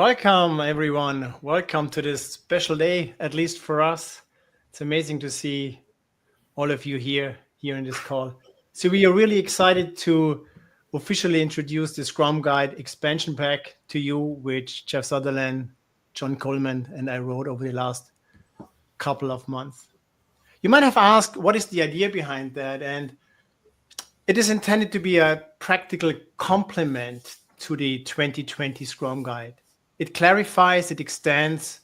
Welcome, everyone. Welcome to this special day, at least for us. It's amazing to see all of you here in this call. So we are really excited to officially introduce the Scrum Guide expansion pack to you, which Jeff Sutherland, John Coleman, and I wrote over the last couple of months. You might have asked, what is the idea behind that? And it is intended to be a practical complement to the 2020 Scrum Guide. It clarifies, it extends,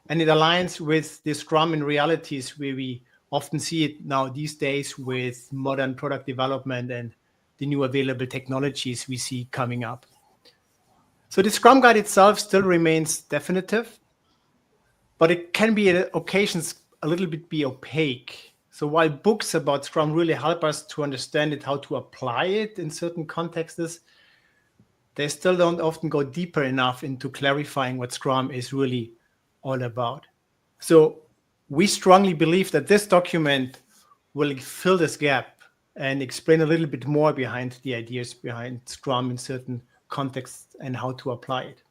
and it aligns with the Scrum in realities where we often see it now these days with modern product development and the new available technologies we see coming up. So the Scrum Guide itself still remains definitive, but it can be at occasions a little bit be opaque. So while books about Scrum really help us to understand it, how to apply it in certain contexts, they still don't often go deeper enough into clarifying what Scrum is really all about. So we strongly believe that this document will fill this gap and explain a little bit more behind the ideas behind Scrum in certain contexts and how to apply it.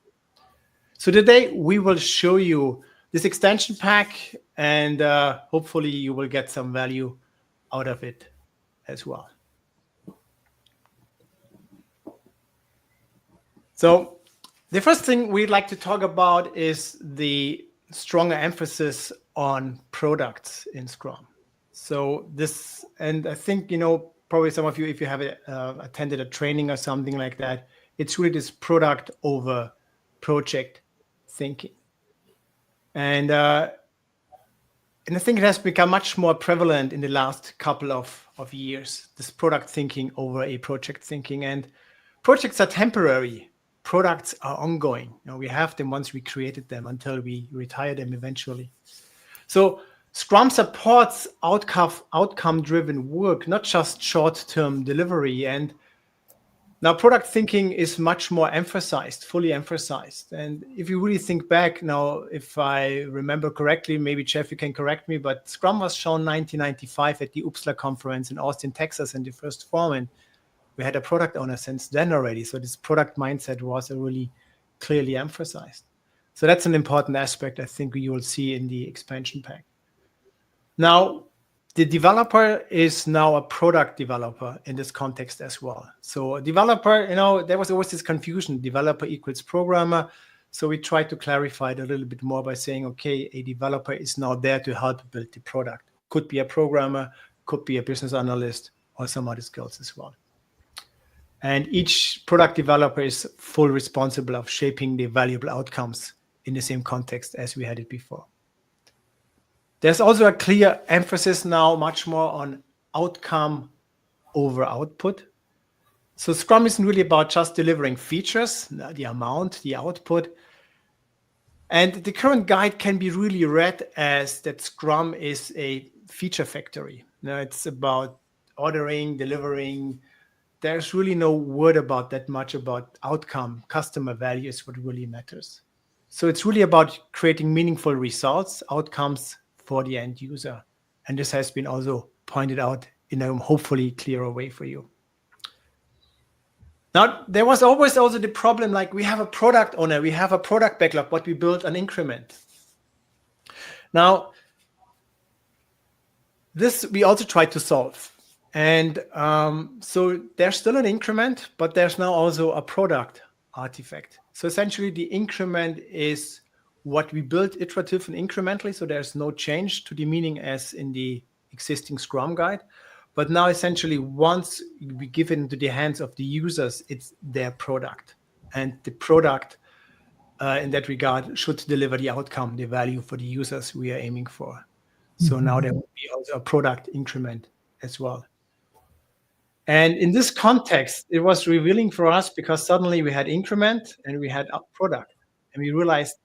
So today we will show you this extension pack, and hopefully you will get some value out of it as well. So the first thing we'd like to talk about is the stronger emphasis on products in Scrum. So this, and I think, probably some of you, if you have attended a training or something like that, it's really this product over project thinking. And I think it has become much more prevalent in the last couple of years, this product thinking over a project thinking. And projects are temporary. Products are ongoing. We have them once we created them until we retire them eventually. So Scrum supports outcome-driven work, not just short-term delivery. And now product thinking is much more emphasized, fully emphasized. And if you really think back now, if I remember correctly, maybe Jeff, you can correct me, but Scrum was shown 1995 at the UPSLA conference in Austin, Texas, in the first form. And we had a product owner since then already. So this product mindset was really clearly emphasized. So that's an important aspect I think you will see in the expansion pack. Now, the developer is now a product developer in this context as well. So a developer, there was always this confusion, developer equals programmer. So we tried to clarify it a little bit more by saying, okay, a developer is now there to help build the product. Could be a programmer, could be a business analyst, or some other skills as well. And each product developer is fully responsible of shaping the valuable outcomes in the same context as we had it before. There's also a clear emphasis now much more on outcome over output. So Scrum isn't really about just delivering features, the amount, the output. And the current guide can be really read as that Scrum is a feature factory. It's about ordering, delivering. There's really no word about that much about outcome. Customer value is what really matters. So it's really about creating meaningful results, outcomes for the end user. And this has been also pointed out in a hopefully clearer way for you. Now, there was always also the problem, like we have a product owner, we have a product backlog, but we build an increment. Now, this we also tried to solve. And so there's still an increment, but there's now also a product artifact. So essentially the increment is what we built iterative and incrementally. So there's no change to the meaning as in the existing Scrum guide. But now essentially once we give it into the hands of the users, it's their product. And the product in that regard should deliver the outcome, the value for the users we are aiming for. So now there will be also a product increment as well. And in this context, it was revealing for us because suddenly we had increment and we had product. And we realized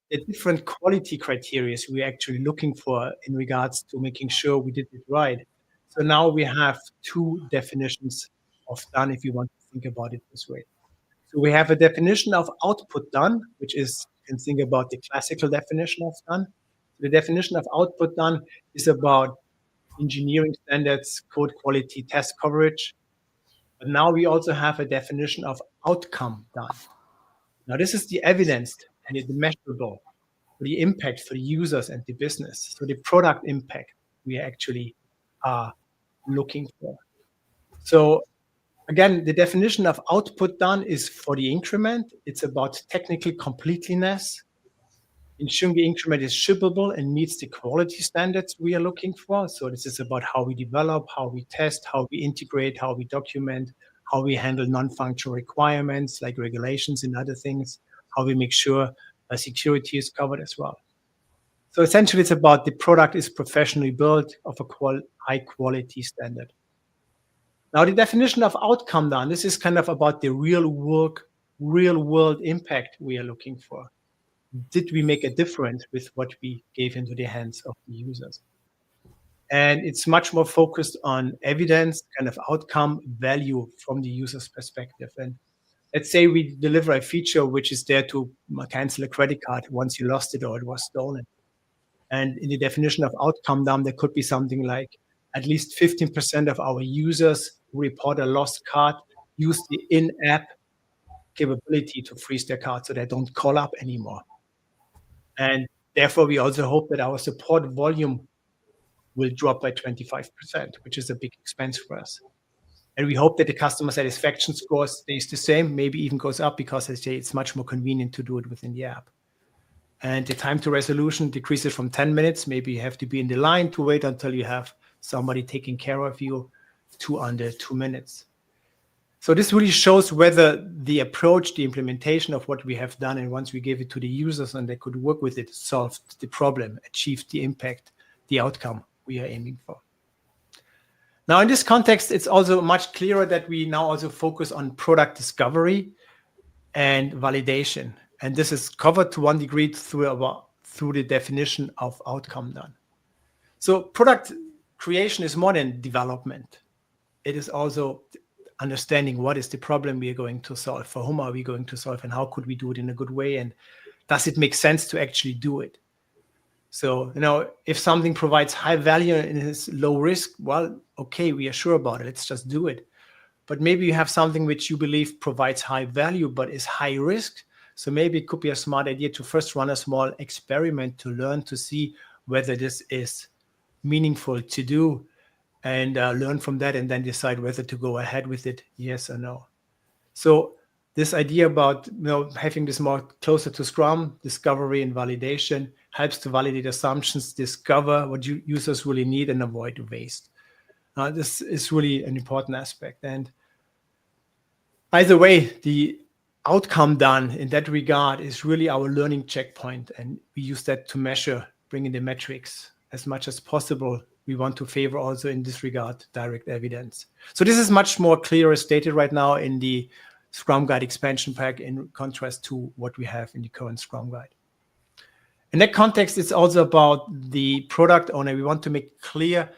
the different quality criteria we're actually looking for in regards to making sure we did it right. So now we have two definitions of done, if you want to think about it this way. So we have a definition of output done, which is, you can think about the classical definition of done. The definition of output done is about engineering standards, code quality, test coverage. But now we also have a definition of outcome done. Now, this is the evidenced and the measurable for the impact for the users and the business. So the product impact we actually are looking for. So again, the definition of output done is for the increment. It's about technical completeness, ensuring the increment is shippable and meets the quality standards we are looking for. So this is about how we develop, how we test, how we integrate, how we document, how we handle non-functional requirements like regulations and other things, how we make sure security is covered as well. So essentially, it's about the product is professionally built of a high quality standard. Now, the definition of outcome done, this is kind of about the real world impact we are looking for. Did we make a difference with what we gave into the hands of the users? And it's much more focused on evidence, kind of outcome value from the user's perspective. And let's say we deliver a feature which is there to cancel a credit card once you lost it or it was stolen. And in the definition of outcome done, there could be something like at least 15% of our users who report a lost card use the in-app capability to freeze their card so they don't call up anymore. And therefore, we also hope that our support volume will drop by 25%, which is a big expense for us. And we hope that the customer satisfaction score stays the same, maybe even goes up because they say it's much more convenient to do it within the app. And the time to resolution decreases from 10 minutes. Maybe you have to be in the line to wait until you have somebody taking care of you to under 2 minutes. So this really shows whether the approach, the implementation of what we have done, and once we gave it to the users and they could work with it, solved the problem, achieved the impact, the outcome we are aiming for. Now, in this context, it's also much clearer that we now also focus on product discovery and validation. And this is covered to one degree through the definition of outcome done. So product creation is more than development. It is also understanding what is the problem we are going to solve, for whom are we going to solve, and how could we do it in a good way, and does it make sense to actually do it? So, if something provides high value and is low risk, well, okay, we are sure about it. Let's just do it. But maybe you have something which you believe provides high value but is high risk. So maybe it could be a smart idea to first run a small experiment to learn to see whether this is meaningful to do, and learn from that and then decide whether to go ahead with it, yes or no. So this idea about having this more closer to Scrum, discovery and validation, helps to validate assumptions, discover what users really need, and avoid waste. This is really an important aspect. And either way, the outcome done in that regard is really our learning checkpoint, and we use that to measure, bring in the metrics as much as possible. We want to favor also in this regard direct evidence. So this is much more clearly stated right now in the Scrum Guide expansion pack in contrast to what we have in the current Scrum Guide. In that context, it's also about the product owner. We want to make clear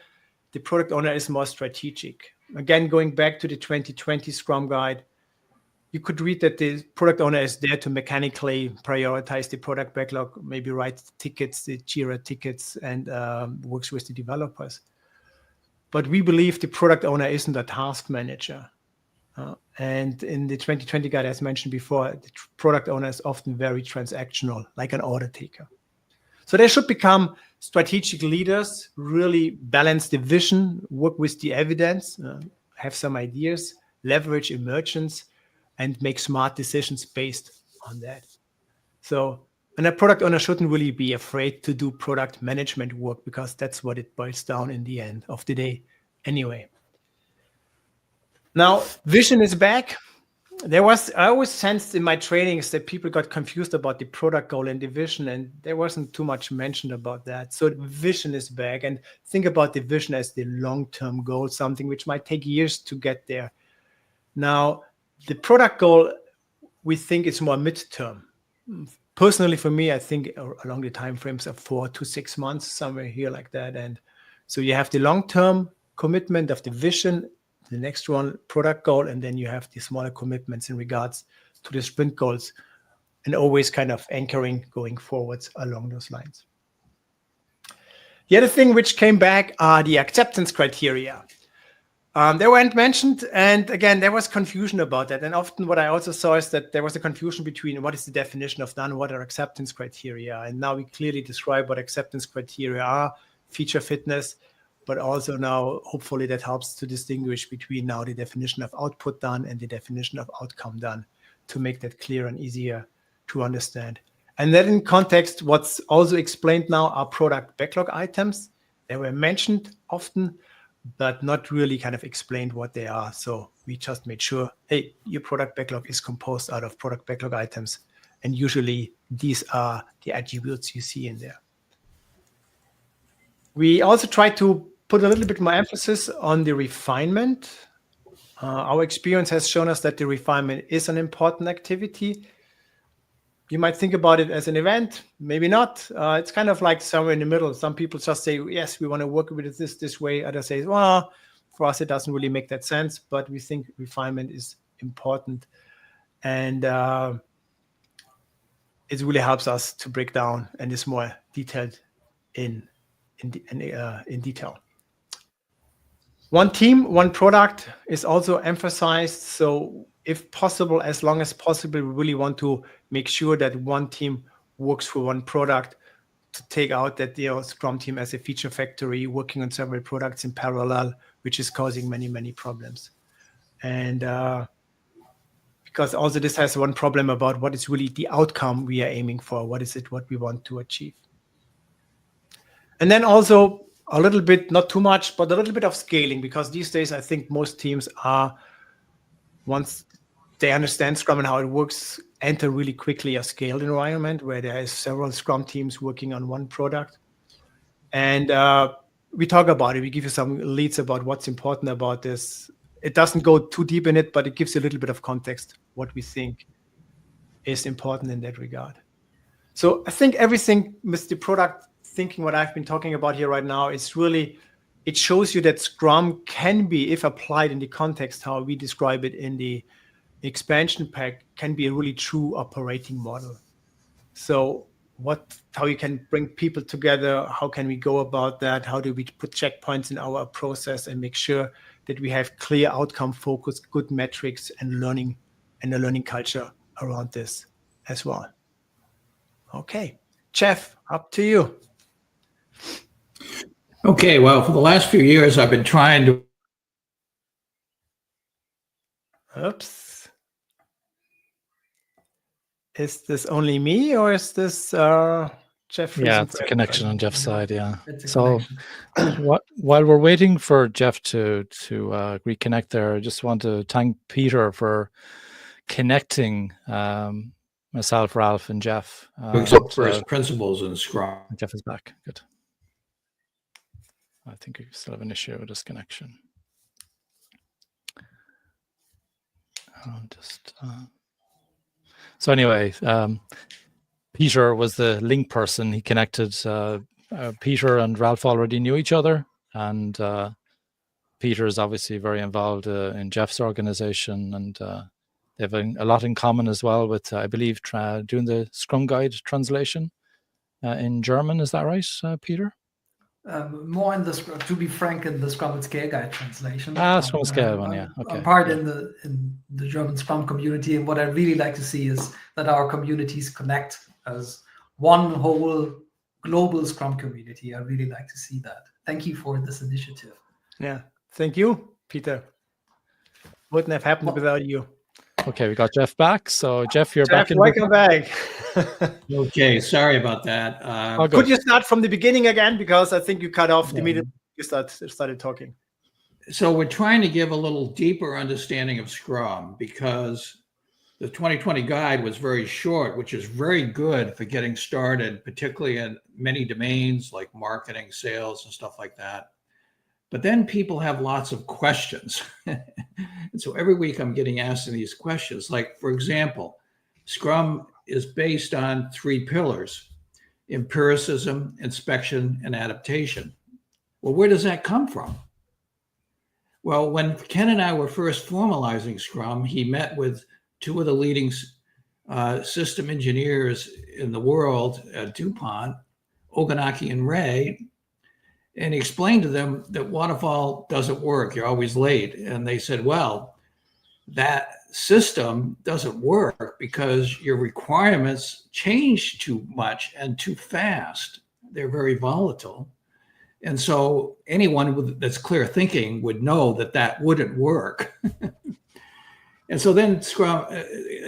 the product owner is more strategic. Again, going back to the 2020 Scrum Guide, you could read that the product owner is there to mechanically prioritize the product backlog, maybe write tickets, the Jira tickets, and works with the developers. But we believe the product owner isn't a task manager. And in the 2020 guide, as mentioned before, the product owner is often very transactional, like an order taker. So they should become strategic leaders, really balance the vision, work with the evidence, have some ideas, leverage emergence, and make smart decisions based on that. So, and a product owner shouldn't really be afraid to do product management work, because that's what it boils down in the end of the day anyway. Now, vision is back. I always sensed in my trainings that people got confused about the product goal and the vision, and there wasn't too much mentioned about that. So vision is back, and think about the vision as the long-term goal, something which might take years to get there. Now, the product goal, we think it's more midterm. Personally, for me, I think along the time frames of 4 to 6 months, somewhere here like that. And so you have the long-term commitment of the vision, the next one, product goal, and then you have the smaller commitments in regards to the sprint goals, and always kind of anchoring going forwards along those lines. The other thing which came back are the acceptance criteria. They weren't mentioned. And again, there was confusion about that. And often what I also saw is that there was a confusion between what is the definition of done, what are acceptance criteria. And now we clearly describe what acceptance criteria are, feature fitness, but also now hopefully that helps to distinguish between now the definition of output done and the definition of outcome done to make that clear and easier to understand. And then in context, what's also explained now are product backlog items. They were mentioned often, but not really kind of explained what they are. So we just made sure, hey, your product backlog is composed out of product backlog items. And usually these are the attributes you see in there. We also try to put a little bit more emphasis on the refinement. Our experience has shown us that the refinement is an important activity. You might think about it as an event, maybe not. It's kind of like somewhere in the middle. Some people just say, yes, we want to work with this way. Others say, well, for us, it doesn't really make that sense, but we think refinement is important. And it really helps us to break down and is more detailed in detail. One team, one product is also emphasized. So if possible, as long as possible, we really want to make sure that one team works for one product to take out that the Scrum team as a feature factory working on several products in parallel, which is causing many, many problems. And because also this has one problem about what is really the outcome we are aiming for. What is it, what we want to achieve? And then also a little bit, not too much, but a little bit of scaling, because these days I think most teams are, once they understand Scrum and how it works, enter really quickly a scaled environment where there is several Scrum teams working on one product. And we talk about it. We give you some leads about what's important about this. It doesn't go too deep in it, but it gives you a little bit of context, what we think is important in that regard. So I think everything with the product thinking, what I've been talking about here right now, is really, it shows you that Scrum can be, if applied in the context, how we describe it in the expansion pack, can be a really true operating model. So how you can bring people together, how can we go about that? How do we put checkpoints in our process and make sure that we have clear outcome focus, good metrics and learning and a learning culture around this as well. Okay, Jeff, up to you. Okay, well, for the last few years, I've been trying to. Oops. Is this only me or is this Jeff? Yeah, it's a connection on Jeff's side. Yeah. So while we're waiting for Jeff to reconnect there, I just want to thank Peter for connecting myself, Ralph, and Jeff. Except for his principles in Scrum. Jeff is back. Good. I think we still have an issue with this connection. So anyway, Peter was the link person. He connected. Peter and Ralph already knew each other, and Peter is obviously very involved in Jeff's organization, and they have a lot in common as well with, I believe, doing the Scrum Guide translation in German. Is that right, Peter? More in the, to be frank, in the Scrum and Scale Guide translation. Scrum and Scale one, yeah. Okay. I'm part in the German Scrum community, and what I really like to see is that our communities connect as one whole global Scrum community. I really like to see that. Thank you for this initiative. Yeah, thank you, Peter. Wouldn't have happened without you. Okay, we got Jeff back. So Jeff, you're back. Welcome back. Okay, sorry about that. Could you start from the beginning again? Because I think you cut off immediately you started talking. So we're trying to give a little deeper understanding of Scrum, because the 2020 guide was very short, which is very good for getting started, particularly in many domains like marketing, sales, and stuff like that. But then people have lots of questions. And so every week I'm getting asked these questions. Like, for example, Scrum is based on 3 pillars: empiricism, inspection, and adaptation. Well, where does that come from? Well, when Ken and I were first formalizing Scrum, he met with 2 of the leading system engineers in the world at DuPont, Ogunaki and Ray. And he explained to them that waterfall doesn't work. You're always late. And they said, well, that system doesn't work because your requirements change too much and too fast. They're very volatile. And so anyone that's clear thinking would know that that wouldn't work. And so then Scrum,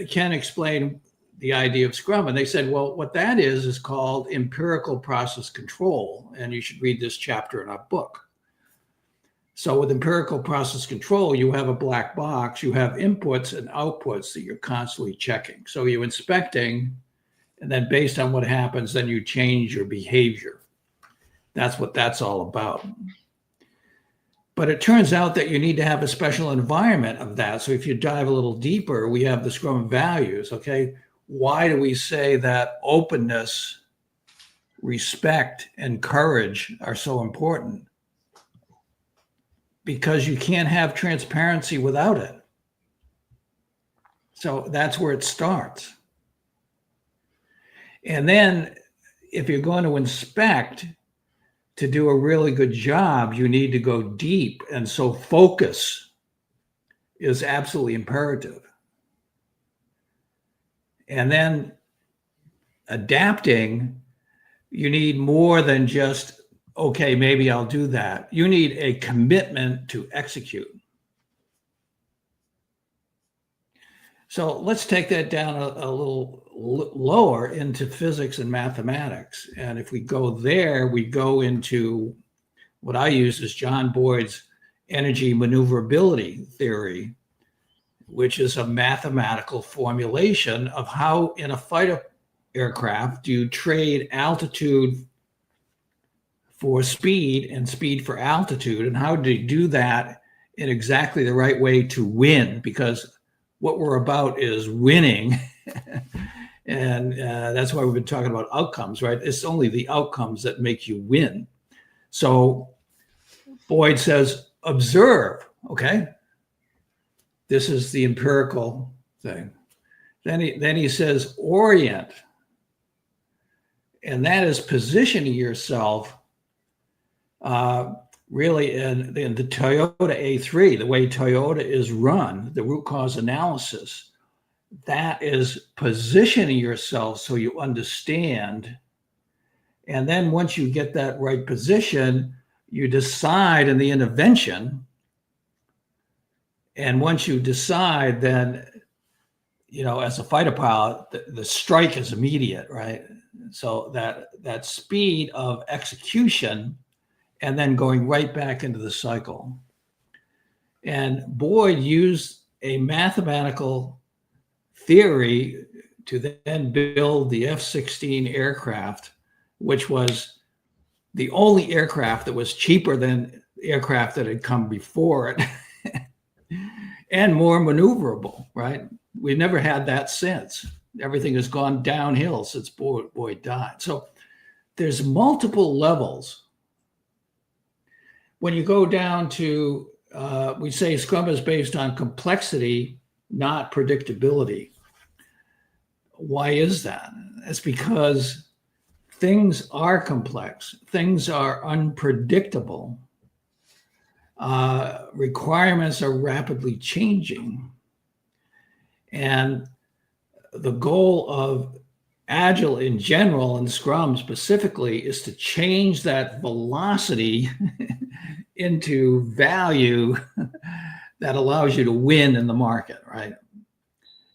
Ken explained the idea of Scrum. And they said, well, what that is called empirical process control. And you should read this chapter in our book. So with empirical process control, you have a black box, you have inputs and outputs that you're constantly checking. So you're inspecting, and then based on what happens, then you change your behavior. That's what that's all about. But it turns out that you need to have a special environment of that. So if you dive a little deeper, we have the Scrum values, okay? Why do we say that openness, respect, and courage are so important? Because you can't have transparency without it. So that's where it starts. And then if you're going to inspect to do a really good job, you need to go deep. And so focus is absolutely imperative. And then adapting, you need more than just, okay, maybe I'll do that. You need a commitment to execute. So let's take that down a little lower into physics and mathematics. And if we go there, we go into what I use as John Boyd's energy maneuverability theory, which is a mathematical formulation of how in a fighter aircraft you trade altitude for speed and speed for altitude, and how do you do that in exactly the right way to win, because what we're about is winning. And that's why we've been talking about outcomes, right? It's only the outcomes that make you win. So Boyd says, observe, okay? This is the empirical thing. Then he says, orient. And that is positioning yourself really in the Toyota A3, the way Toyota is run, the root cause analysis. That is positioning yourself so you understand. And then once you get that right position, you decide in the intervention. And once you decide, then, as a fighter pilot, the strike is immediate, right? So that speed of execution and then going right back into the cycle. And Boyd used a mathematical theory to then build the F-16 aircraft, which was the only aircraft that was cheaper than aircraft that had come before it and more maneuverable, right? We've never had that since. Everything has gone downhill since Boyd died. So there's multiple levels. When you go down to, we say Scrum is based on complexity, not predictability. Why is that? It's because things are complex. Things are unpredictable. Requirements are rapidly changing. And the goal of Agile in general and Scrum specifically is to change that velocity into value that allows you to win in the market, right?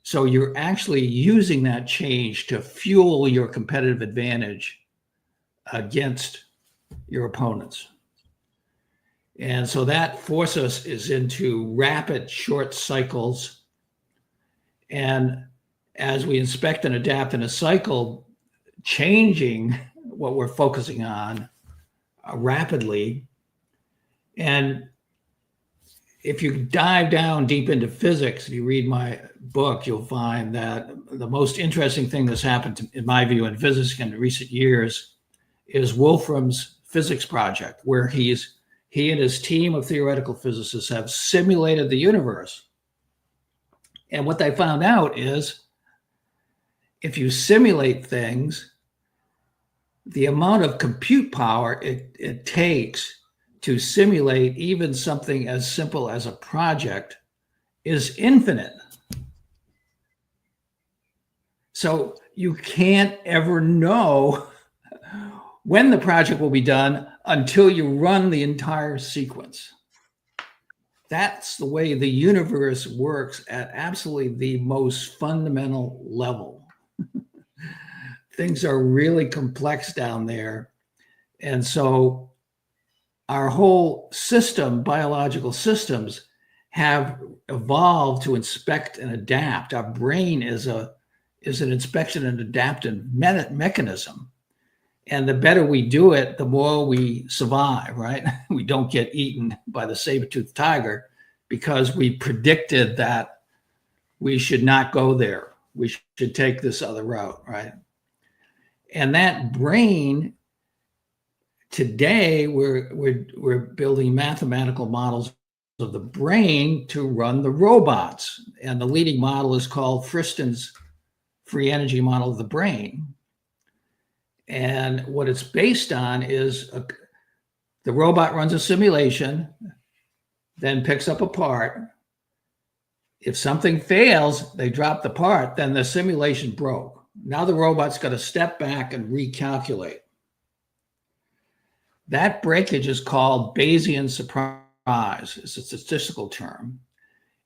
So you're actually using that change to fuel your competitive advantage against your opponents. And so that forces us is into rapid short cycles. And as we inspect and adapt in a cycle, changing what we're focusing on rapidly. And if you dive down deep into physics, if you read my book, you'll find that the most interesting thing that's happened, in my view, in physics in recent years is Wolfram's physics project, where he and his team of theoretical physicists have simulated the universe. And what they found out is if you simulate things, the amount of compute power it takes to simulate even something as simple as a project is infinite. So you can't ever know when the project will be done until you run the entire sequence. That's the way the universe works at absolutely the most fundamental level. Things are really complex down there. And so our whole system, biological systems, have evolved to inspect and adapt. Our brain is an inspection and adaptive mechanism. And the better we do it, the more we survive, right? We don't get eaten by the saber-toothed tiger because we predicted that we should not go there. We should take this other route, right? And that brain, today, we're building mathematical models of the brain to run the robots. And the leading model is called Friston's free energy model of the brain. And what it's based on is the robot runs a simulation, then picks up a part. If something fails, they drop the part, then the simulation broke. Now the robot's got to step back and recalculate. That breakage is called Bayesian surprise. It's a statistical term.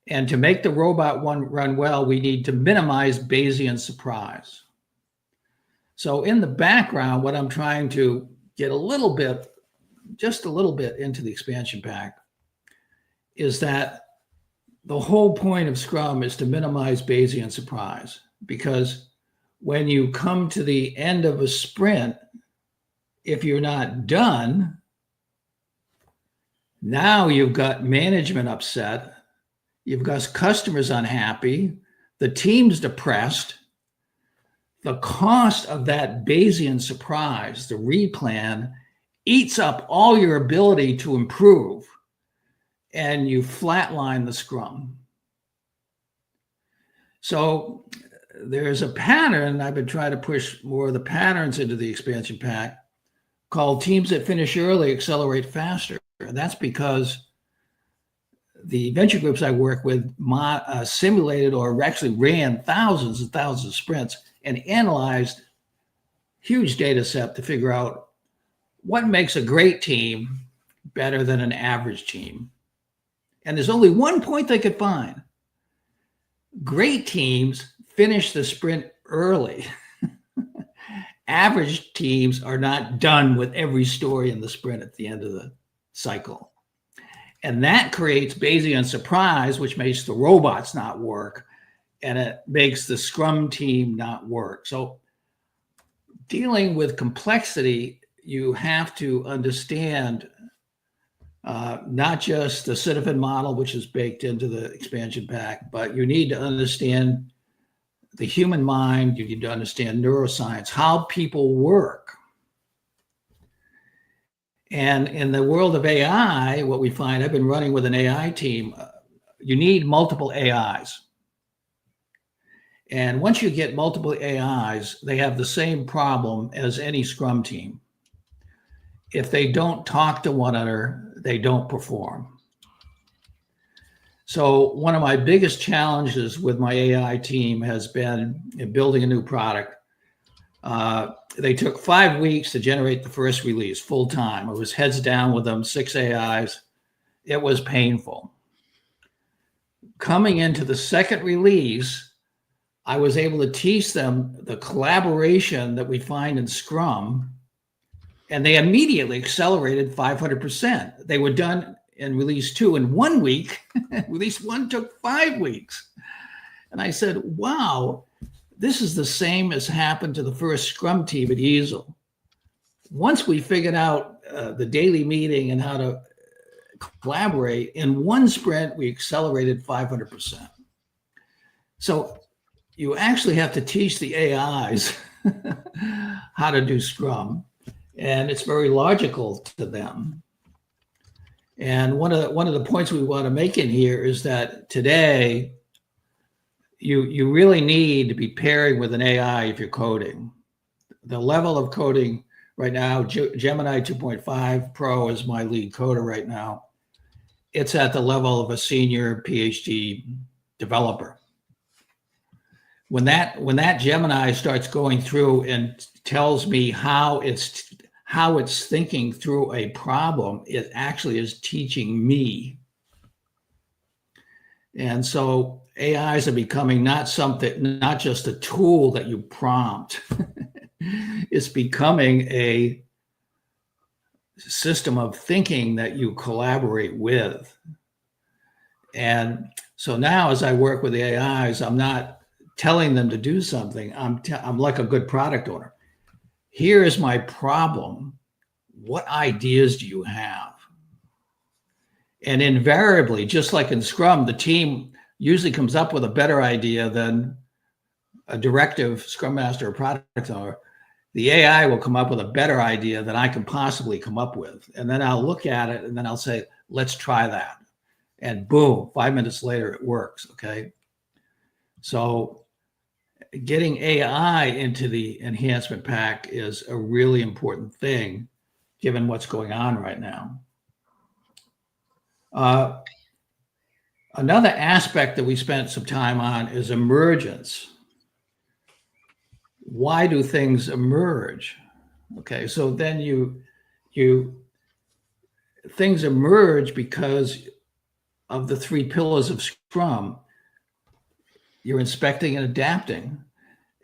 And to make the robot run well, we need to minimize Bayesian surprise. So in the background, what I'm trying to get just a little bit into the expansion pack is that the whole point of Scrum is to minimize Bayesian surprise, because when you come to the end of a sprint, if you're not done, now you've got management upset, you've got customers unhappy, the team's depressed. The cost of that Bayesian surprise, the replan, eats up all your ability to improve, and you flatline the Scrum. So there's a pattern. I've been trying to push more of the patterns into the expansion pack called teams that finish early accelerate faster. And that's because the venture groups I work with simulated or actually ran thousands and thousands of sprints and analyzed huge data set to figure out what makes a great team better than an average team. And there's only one point they could find. Great teams finish the sprint early. Average teams are not done with every story in the sprint at the end of the cycle. And that creates Bayesian surprise, which makes the robots not work, and it makes the Scrum team not work. So dealing with complexity, you have to understand not just the Citizen model, which is baked into the expansion pack, but you need to understand the human mind. You need to understand neuroscience, how people work. And in the world of AI, what we find, I've been running with an AI team, you need multiple AIs. And once you get multiple AIs, they have the same problem as any Scrum team. If they don't talk to one another, they don't perform. So one of my biggest challenges with my AI team has been in building a new product. They took 5 weeks to generate the first release full time. It was heads down with them, 6 AIs. It was painful. Coming into the second release, I was able to teach them the collaboration that we find in Scrum, and they immediately accelerated 500%. They were done in release 2 in 1 week. Release 1 took 5 weeks. And I said, wow, this is the same as happened to the first Scrum team at Easel. Once we figured out the daily meeting and how to collaborate, in 1 sprint, we accelerated 500%. So you actually have to teach the AIs how to do Scrum, and it's very logical to them. And one of the points we want to make in here is that today you really need to be pairing with an AI if you're coding. The level of coding right now. Gemini 2.5 Pro is my lead coder right now. It's at the level of a senior PhD developer. When that Gemini starts going through and tells me how it's thinking through a problem, it actually is teaching me. And so AIs are becoming not just a tool that you prompt. It's becoming a system of thinking that you collaborate with. And so now as I work with the AIs, I'm not telling them to do something. I'm like a good product owner. Here is my problem. What ideas do you have? And invariably, just like in Scrum, the team usually comes up with a better idea than a directive Scrum Master or product owner. The AI will come up with a better idea than I can possibly come up with. And then I'll look at it and then I'll say, let's try that. And boom, 5 minutes later, it works, okay? So getting AI into the enhancement pack is a really important thing, given what's going on right now. Another aspect that we spent some time on is emergence. Why do things emerge? Okay, so then things emerge because of the 3 pillars of Scrum. You're inspecting and adapting.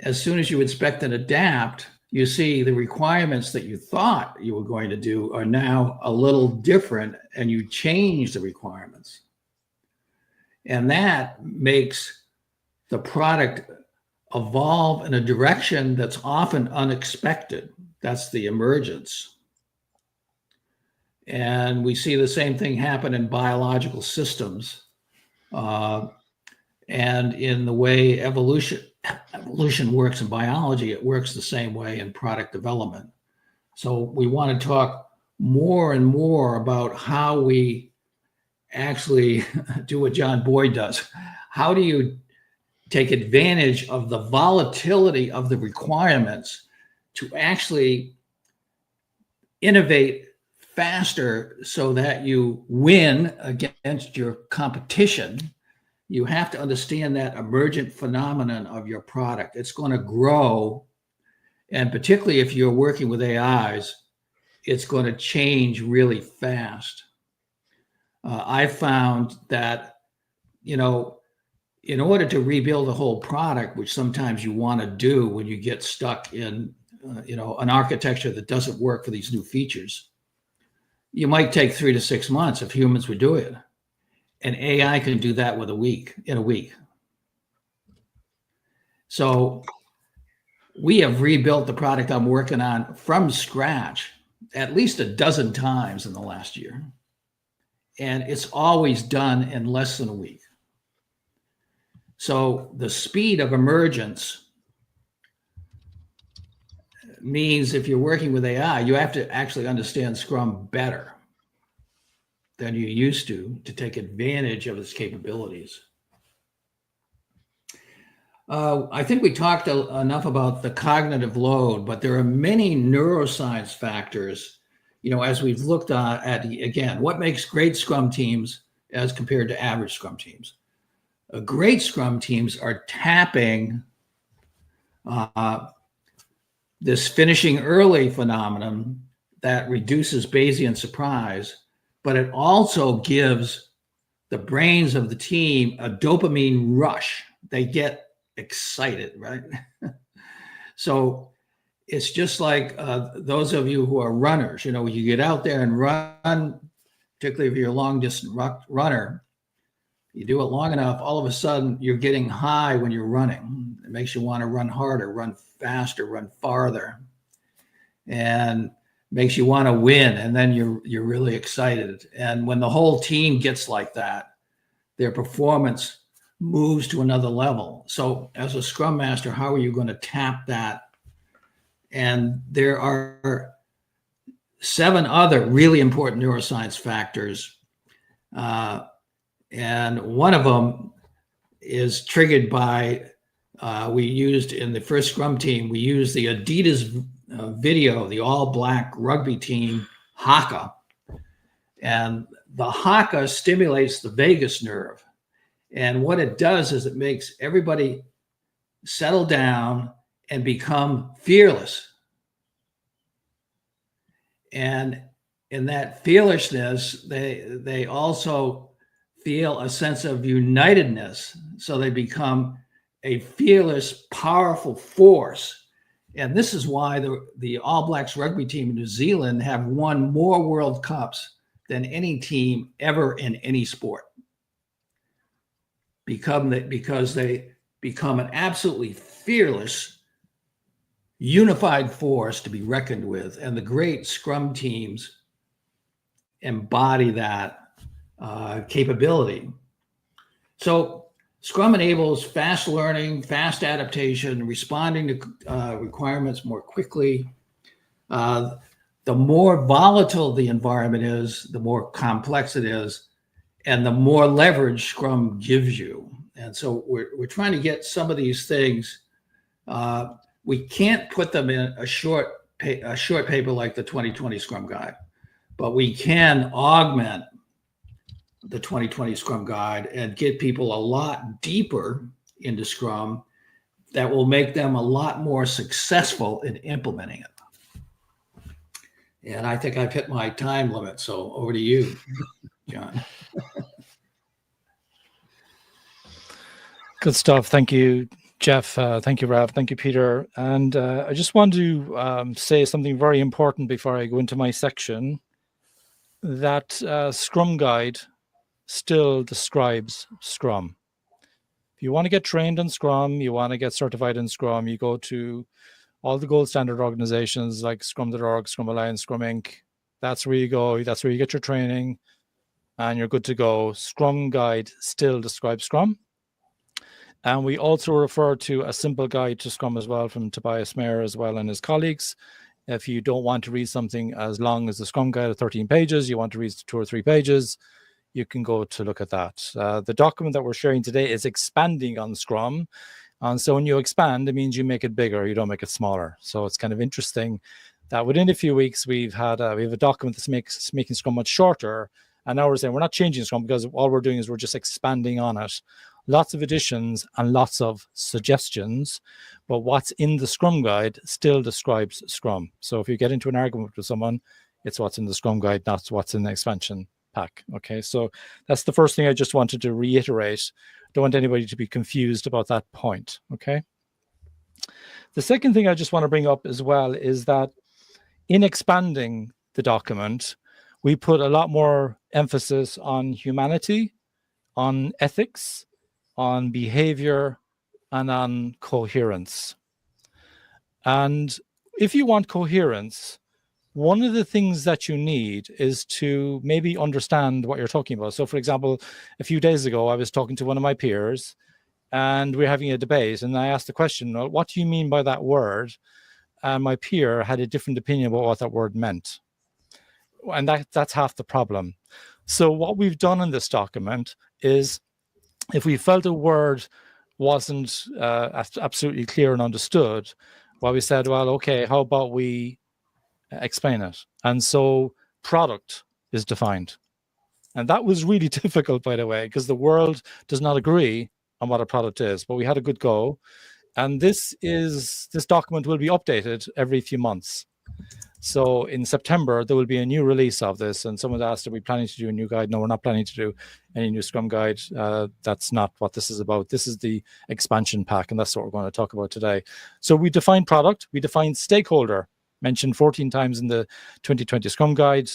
As soon as you inspect and adapt, you see the requirements that you thought you were going to do are now a little different, and you change the requirements. And that makes the product evolve in a direction that's often unexpected. That's the emergence. And we see the same thing happen in biological systems. And in the way evolution works in biology, it works the same way in product development. So we want to talk more and more about how we actually do what John Boyd does. How do you take advantage of the volatility of the requirements to actually innovate faster so that you win against your competition? You have to understand that emergent phenomenon of your product. It's going to grow. And particularly if you're working with AIs, it's going to change really fast. I found that, in order to rebuild a whole product, which sometimes you want to do when you get stuck in, an architecture that doesn't work for these new features, you might take 3 to 6 months if humans would do it. And AI can do that in a week. So we have rebuilt the product I'm working on from scratch at least a dozen times in the last year. And it's always done in less than a week. So the speed of emergence means if you're working with AI, you have to actually understand Scrum better than you used to take advantage of its capabilities. I think we talked enough about the cognitive load, but there are many neuroscience factors, as we've looked at, again, what makes great Scrum teams as compared to average Scrum teams. Great Scrum teams are tapping this finishing early phenomenon that reduces Bayesian surprise, but it also gives the brains of the team a dopamine rush. They get excited, right? So it's just like those of you who are runners, you get out there and run, particularly if you're a long distance runner, you do it long enough, all of a sudden you're getting high when you're running. It makes you want to run harder, run faster, run farther, and makes you want to win. And then you're really excited. And when the whole team gets like that, their performance moves to another level. So as a Scrum Master, how are you going to tap that? And there are 7 other really important neuroscience factors. And one of them is triggered by, we used in the first Scrum team, we used the Adidas video, the all-black rugby team, haka. And the haka stimulates the vagus nerve. And what it does is it makes everybody settle down and become fearless. And in that fearlessness, they also feel a sense of unitedness. So they become a fearless, powerful force. And this is why the All Blacks rugby team in New Zealand have won more World Cups than any team ever in any sport. Because they become an absolutely fearless, unified force to be reckoned with. And the great Scrum teams embody that capability. So Scrum enables fast learning, fast adaptation, responding to requirements more quickly. The more volatile the environment is, the more complex it is, and the more leverage Scrum gives you. And so we're trying to get some of these things. We can't put them in a short paper like the 2020 Scrum Guide, but we can augment the 2020 Scrum Guide and get people a lot deeper into Scrum that will make them a lot more successful in implementing it. And I think I've hit my time limit, so over to you, John. Good stuff. Thank you, Jeff. Thank you, Rav. Thank you, Peter. And I just want to say something very important before I go into my section, that Scrum Guide still describes Scrum. If you want to get trained in Scrum, you want to get certified in Scrum, you go to all the gold standard organizations like Scrum.org, Scrum Alliance, Scrum Inc. That's where you go. That's where you get your training and you're good to go. Scrum Guide still describes Scrum. And we also refer to a simple guide to Scrum as well from Tobias Mayer as well and his colleagues. If you don't want to read something as long as the Scrum Guide of 13 pages, you want to read 2 or 3 pages, you can go to look at that. The document that we're sharing today is expanding on Scrum. And so when you expand, it means you make it bigger, you don't make it smaller. So it's kind of interesting that within a few weeks, we have a document that's making Scrum much shorter. And now we're saying we're not changing Scrum because all we're doing is we're just expanding on it. Lots of additions and lots of suggestions, but what's in the Scrum Guide still describes Scrum. So if you get into an argument with someone, it's what's in the Scrum Guide, not what's in the expansion pack. Okay, so that's the first thing I just wanted to reiterate. Don't want anybody to be confused about that point. Okay. The second thing I just want to bring up as well is that in expanding the document, we put a lot more emphasis on humanity, on ethics, on behavior, and on coherence. And if you want coherence, one of the things that you need is to maybe understand what you're talking about. So for example, a few days ago, I was talking to one of my peers and we're having a debate and I asked the question, well, what do you mean by that word? And my peer had a different opinion about what that word meant. And that's half the problem. So what we've done in this document is if we felt a word wasn't absolutely clear and understood, well, we said, well, okay, how about we explain it? And so product is defined. And that was really difficult, by the way, because the world does not agree on what a product is, but we had a good go. And this document will be updated every few months. So in September, there will be a new release of this. And someone asked, are we planning to do a new guide? No, we're not planning to do any new Scrum Guide. That's not what this is about. This is the expansion pack, and that's what we're going to talk about today. So we define product, we define stakeholder, mentioned 14 times in the 2020 Scrum Guide.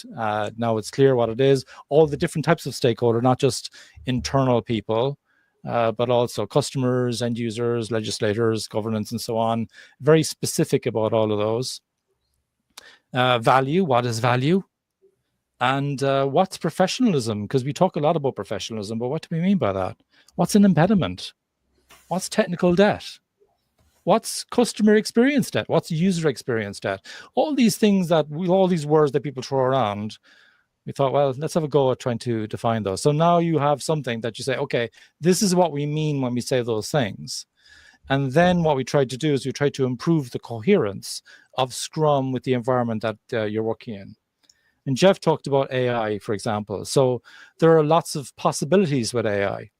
Now it's clear what it is. All the different types of stakeholder, not just internal people, but also customers, end users, legislators, governance, and so on. Very specific about all of those. Value, what is value? And what's professionalism? Because we talk a lot about professionalism, but what do we mean by that? What's an impediment? What's technical debt? What's customer experience debt? What's user experience debt? All these things all these words that people throw around, we thought, well, let's have a go at trying to define those. So now you have something that you say, okay, this is what we mean when we say those things. And then what we tried to do is we tried to improve the coherence of Scrum with the environment that you're working in. And Jeff talked about AI, for example. So there are lots of possibilities with AI.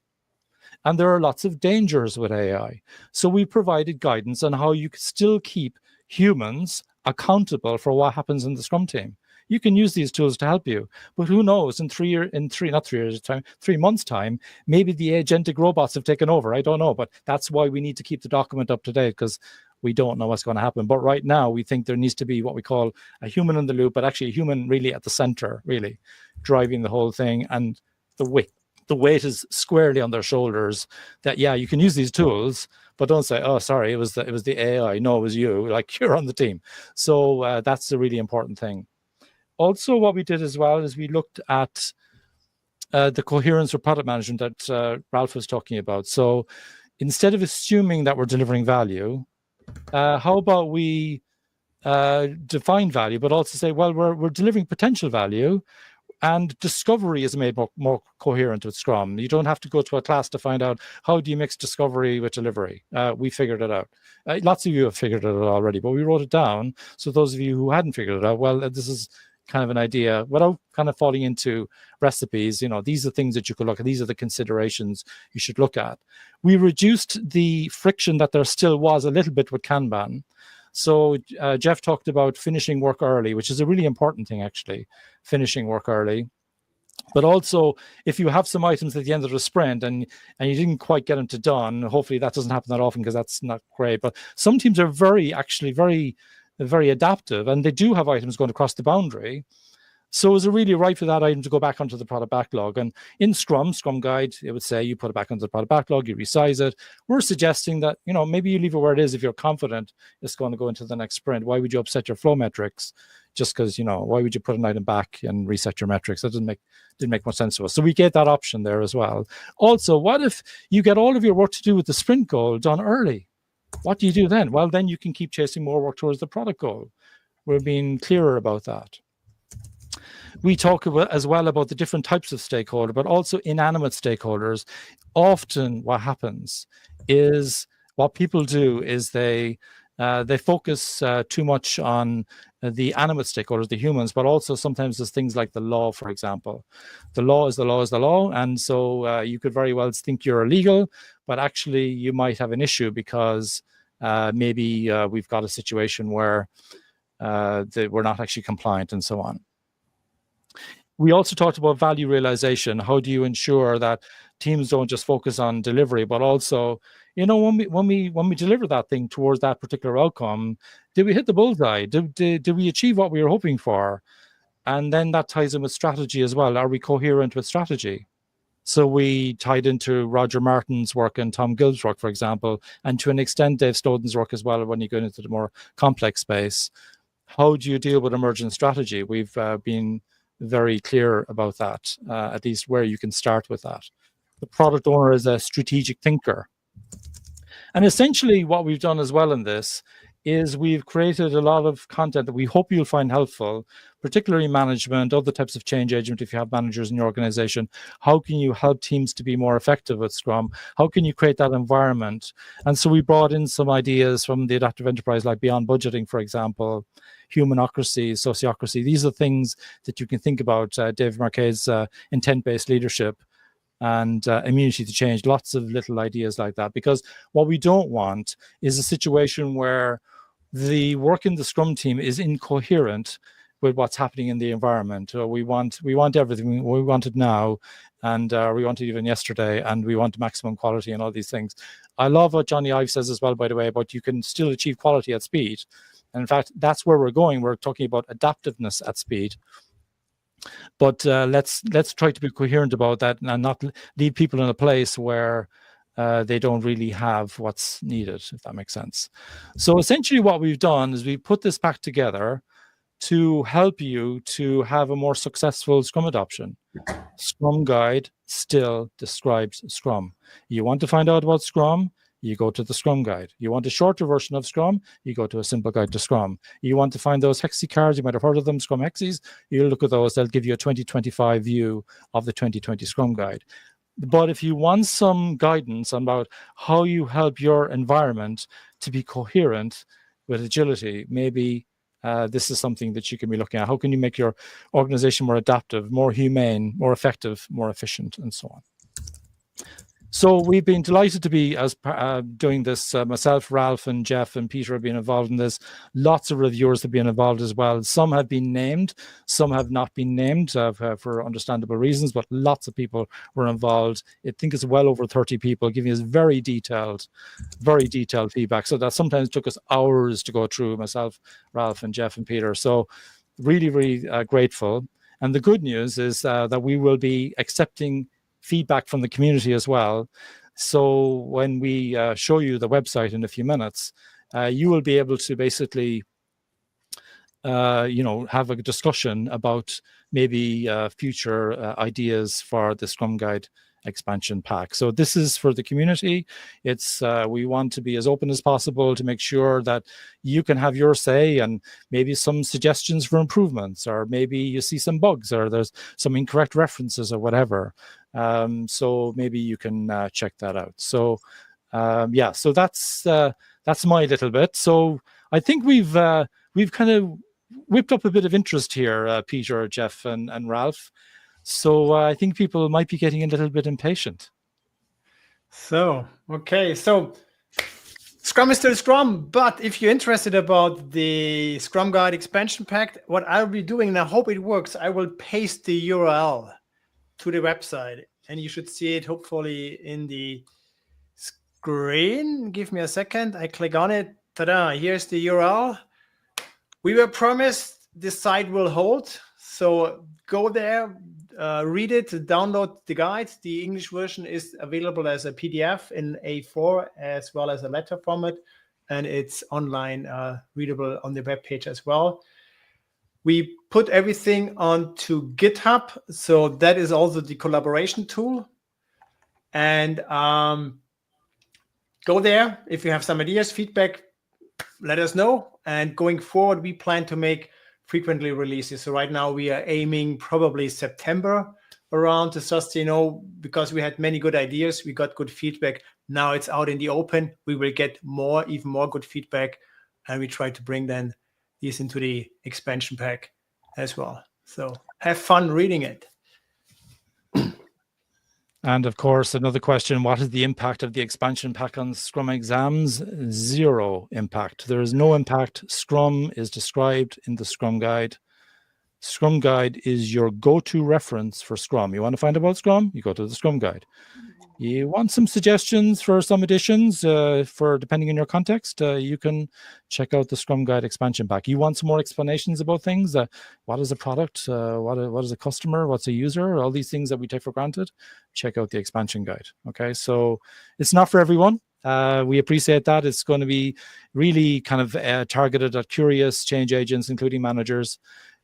And there are lots of dangers with AI. So we provided guidance on how you can still keep humans accountable for what happens in the Scrum team. You can use these tools to help you, but who knows? In 3 months' time, maybe the agentic robots have taken over. I don't know, but that's why we need to keep the document up to date, because we don't know what's going to happen. But right now, we think there needs to be what we call a human in the loop, but actually a human really at the center, really driving the whole thing. And the weight is squarely on their shoulders. That, yeah, you can use these tools, but don't say, oh, sorry, it was the AI. No, it was you. Like, you're on the team. So that's a really important thing. Also, what we did as well is we looked at the coherence for product management that Ralph was talking about. So instead of assuming that we're delivering value, how about we define value, but also say, well, we're delivering potential value, and discovery is made more coherent with Scrum. You don't have to go to a class to find out how do you mix discovery with delivery. We figured it out. Lots of you have figured it out already, but we wrote it down. So those of you who hadn't figured it out, well, this is kind of an idea without kind of falling into recipes. These are things that you could look at. These are the considerations you should look at. We reduced the friction that there still was a little bit with Kanban. So Jeff talked about finishing work early, which is a really important thing, actually, finishing work early. But also, if you have some items at the end of the sprint and you didn't quite get them to done, hopefully that doesn't happen that often, because that's not great. But some teams are very adaptive, and they do have items going across the boundary. So is it really right for that item to go back onto the product backlog? And in Scrum Guide, it would say you put it back onto the product backlog, you resize it. We're suggesting that, maybe you leave it where it is if you're confident it's going to go into the next sprint. Why would you upset your flow metrics just because, why would you put an item back and reset your metrics? That didn't make much sense to us. So we gave that option there as well. Also, what if you get all of your work to do with the sprint goal done early? What do you do then? Well, then you can keep chasing more work towards the product goal. We're being clearer about that. We talk as well about the different types of stakeholder, but also inanimate stakeholders. Often what happens is what people do is they focus too much on the animate stakeholders, the humans, but also sometimes there's things like the law, for example. The law is the law is the law. And so you could very well think you're illegal, but actually you might have an issue because maybe we've got a situation where we're not actually compliant and so on. We also talked about value realization. How do you ensure that teams don't just focus on delivery, but also, when we deliver that thing towards that particular outcome, did we hit the bullseye? Did we achieve what we were hoping for? And then that ties in with strategy as well. Are we coherent with strategy? So we tied into Roger Martin's work and Tom Gilb's work, for example, and to an extent Dave Snowden's work as well when you go into the more complex space. How do you deal with emergent strategy? We've been very clear about that, at least where you can start with that. The product owner is a strategic thinker. And essentially what we've done as well in this is we've created a lot of content that we hope you'll find helpful, particularly management, other types of change agent. If you have managers in your organization, how can you help teams to be more effective with Scrum? How can you create that environment? And so we brought in some ideas from the adaptive enterprise, like beyond budgeting, for example, humanocracy, sociocracy. These are things that you can think about. Dave Marquet's intent-based leadership and immunity to change, lots of little ideas like that. Because what we don't want is a situation where the work in the Scrum team is incoherent with what's happening in the environment. We want everything. We want it now, and we want it even yesterday, and we want maximum quality and all these things. I love what Johnny Ive says as well, by the way, about you can still achieve quality at speed. And in fact, that's where we're going. We're talking about adaptiveness at speed. But let's try to be coherent about that and not leave people in a place where they don't really have what's needed, if that makes sense. So essentially what we've done is we put this back together to help you to have a more successful Scrum adoption. Scrum Guide still describes Scrum. You want to find out about Scrum, you go to the Scrum Guide. You want a shorter version of Scrum, you go to a simple guide to Scrum. You want to find those Hexi cards, you might have heard of them, Scrum Hexis. You look at those, they'll give you a 2025 view of the 2020 Scrum Guide. But if you want some guidance about how you help your environment to be coherent with agility, maybe this is something that you can be looking at. How can you make your organization more adaptive, more humane, more effective, more efficient, and so on. So we've been delighted to be doing this. Myself, Ralph, and Jeff, and Peter have been involved in this. Lots of reviewers have been involved as well. Some have been named, some have not been named for understandable reasons, but lots of people were involved. I think it's well over 30 people giving us very detailed feedback. So that sometimes took us hours to go through, myself, Ralph, and Jeff, and Peter. So really, really grateful. And the good news is that we will be accepting feedback from the community as well. So when we show you the website in a few minutes, you will be able to basically, have a discussion about maybe future ideas for the Scrum Guide expansion pack. So this is for the community. It's we want to be as open as possible to make sure that you can have your say and maybe some suggestions for improvements, or maybe you see some bugs or there's some incorrect references or whatever. So maybe you can check that out. So yeah, so that's my little bit. So I think we've kind of whipped up a bit of interest here, Peter, Jeff, and Ralph. So I think people might be getting a little bit impatient. So, okay. So Scrum is still Scrum, but if you're interested about the Scrum Guide expansion pack, what I'll be doing, and I hope it works, I will paste the URL to the website, and you should see it hopefully in the screen. Give me a second. I click on it. Ta-da, here's the URL. We were promised this site will hold. So go there, read it, download the guide. The English version is available as a PDF in A4 as well as a letter format, and it's online readable on the web page as well. We put everything onto GitHub, so that is also the collaboration tool. And go there. If you have some ideas, feedback, let us know. And going forward, we plan to make frequently releases. So right now we are aiming probably September around to just, because we had many good ideas, we got good feedback. Now it's out in the open. We will get even more good feedback, and we try to bring then these into the expansion pack as well. So have fun reading it. And of course, another question, what is the impact of the expansion pack on Scrum exams? 0 impact. There is no impact. Scrum is described in the Scrum Guide. Scrum Guide is your go-to reference for Scrum. You want to find out about Scrum? You go to the Scrum Guide. You want some suggestions for some additions for depending on your context, you can check out the Scrum Guide expansion pack. You want some more explanations about things, what is a product, what is a customer, what's a user, all these things that we take for granted, check out the expansion guide. Okay, so it's not for everyone. We appreciate that. It's going to be really kind of targeted at curious change agents, including managers.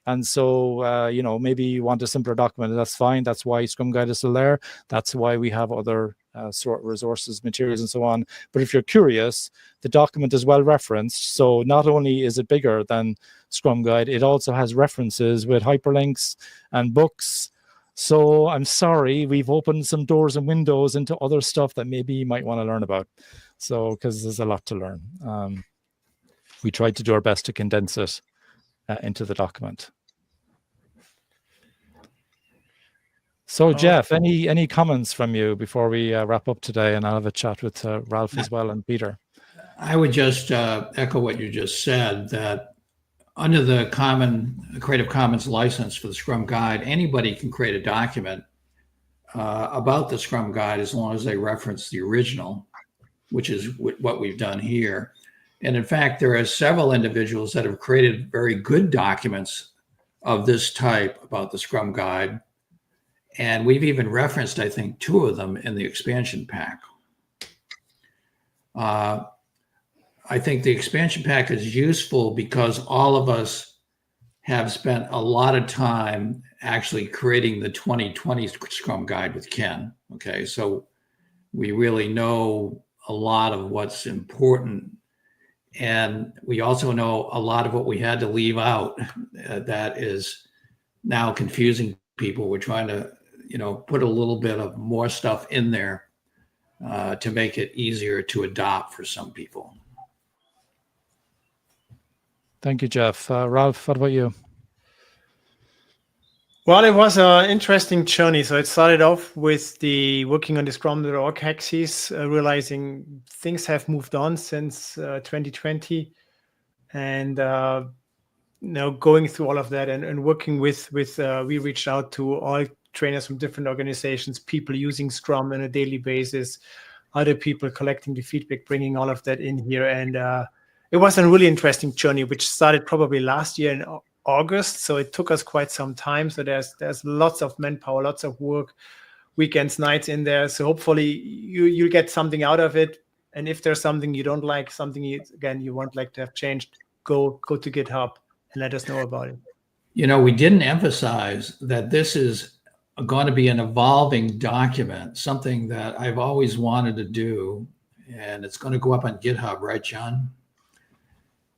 And so, maybe you want a simpler document. That's fine. That's why Scrum Guide is still there. That's why we have other sort of resources, materials, and so on. But if you're curious, the document is well referenced. So not only is it bigger than Scrum Guide, it also has references with hyperlinks and books. So I'm sorry, we've opened some doors and windows into other stuff that maybe you might want to learn about. So, because there's a lot to learn. We tried to do our best to condense it into the document. So Jeff, any comments from you before we wrap up today? And I'll have a chat with Ralph as well and Peter. I would just echo what you just said, that under the Creative Commons license for the Scrum Guide, anybody can create a document about the Scrum Guide as long as they reference the original, which is what we've done here. And in fact, there are several individuals that have created very good documents of this type about the Scrum Guide. And we've even referenced, I think, 2 of them in the expansion pack. I think the expansion pack is useful because all of us have spent a lot of time actually creating the 2020 Scrum Guide with Ken. Okay, so we really know a lot of what's important. And we also know a lot of what we had to leave out that is now confusing people. We're trying to, put a little bit of more stuff in there to make it easier to adopt for some people. Thank you, Jeff. Ralph, what about you? Well, it was an interesting journey. So it started off with the working on the Scrum.org axis, realizing things have moved on since 2020, and going through all of that and working with we reached out to all trainers from different organizations, people using Scrum on a daily basis, other people collecting the feedback, bringing all of that in here, and it was a really interesting journey, which started probably last year in August, so it took us quite some time. So there's lots of manpower, lots of work, weekends, nights in there. So hopefully you get something out of it. And if there's something you don't like, something you want like to have changed, go to GitHub and let us know about it. We didn't emphasize that this is going to be an evolving document, something that I've always wanted to do, and it's going to go up on GitHub, right, John?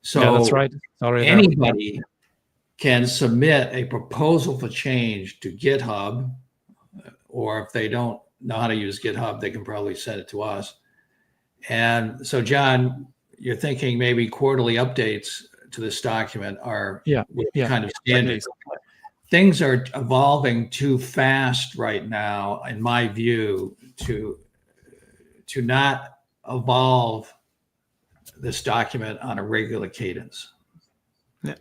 So yeah, that's right. Anybody can submit a proposal for change to GitHub, or if they don't know how to use GitHub, they can probably send it to us. And so, John, you're thinking maybe quarterly updates to this document are kind of standard. Things are evolving too fast right now, in my view, to not evolve this document on a regular cadence. Yeah.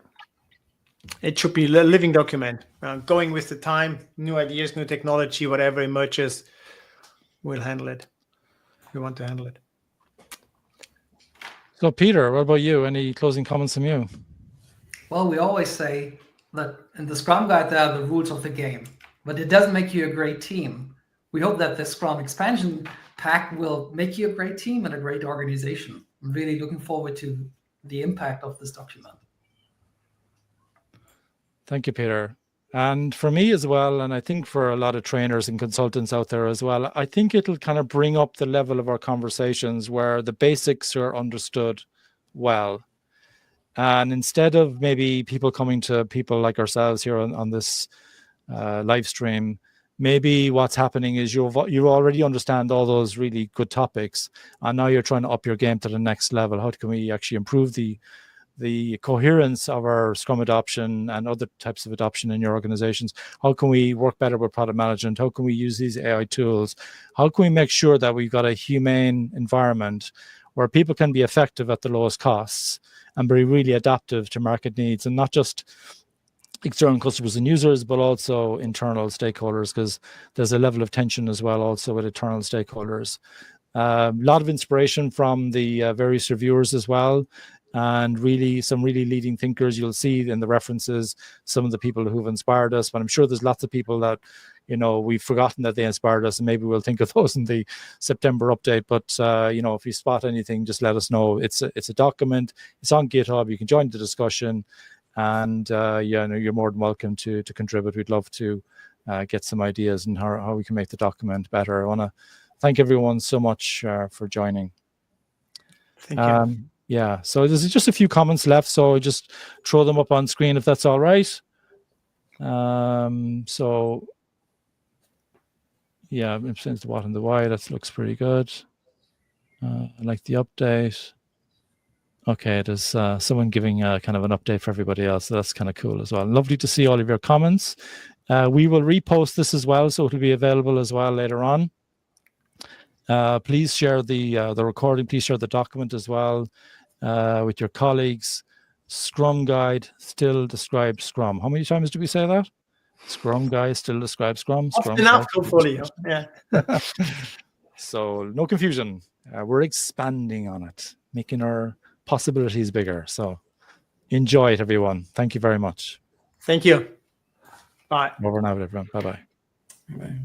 It should be a living document, going with the time, new ideas, new technology, whatever emerges, we'll handle it. We want to handle it. So Peter, what about you? Any closing comments from you? Well, we always say that in the Scrum Guide, there are the rules of the game, but it doesn't make you a great team. We hope that the Scrum expansion pack will make you a great team and a great organization. I'm really looking forward to the impact of this document. Thank you, Peter. And for me as well, and I think for a lot of trainers and consultants out there as well, I think it'll kind of bring up the level of our conversations where the basics are understood well. And instead of maybe people coming to people like ourselves here on this live stream, maybe what's happening is you already understand all those really good topics, and now you're trying to up your game to the next level. How can we actually improve the coherence of our Scrum adoption and other types of adoption in your organizations? How can we work better with product management? How can we use these AI tools? How can we make sure that we've got a humane environment where people can be effective at the lowest costs and be really adaptive to market needs, and not just external customers and users, but also internal stakeholders, because there's a level of tension as well also with internal stakeholders. A lot of inspiration from the various reviewers as well, and really some really leading thinkers. You'll see in the references some of the people who've inspired us, but I'm sure there's lots of people that we've forgotten that they inspired us, and maybe we'll think of those in the September update. But if you spot anything, just let us know. It's a document, it's on GitHub, you can join the discussion, and you're more than welcome to contribute. We'd love to get some ideas on how we can make the document better. I want to thank everyone so much for joining. Thank you. Yeah, so there's just a few comments left, so I'll just throw them up on screen if that's all right. So yeah, since the what and the why, that looks pretty good. I like the update. Okay, there's someone giving kind of an update for everybody else, so that's kind of cool as well. Lovely to see all of your comments. We will repost this as well, so it'll be available as well later on. Please share the recording. Please share the document as well with your colleagues. Scrum Guide still describes Scrum. How many times do we say that? Scrum Guide still describes Scrum. Scrum enough, hopefully. Yeah. So no confusion. We're expanding on it, making our possibilities bigger. So enjoy it, everyone. Thank you very much. Thank you. Bye. Over and out, everyone. Bye-bye. Bye.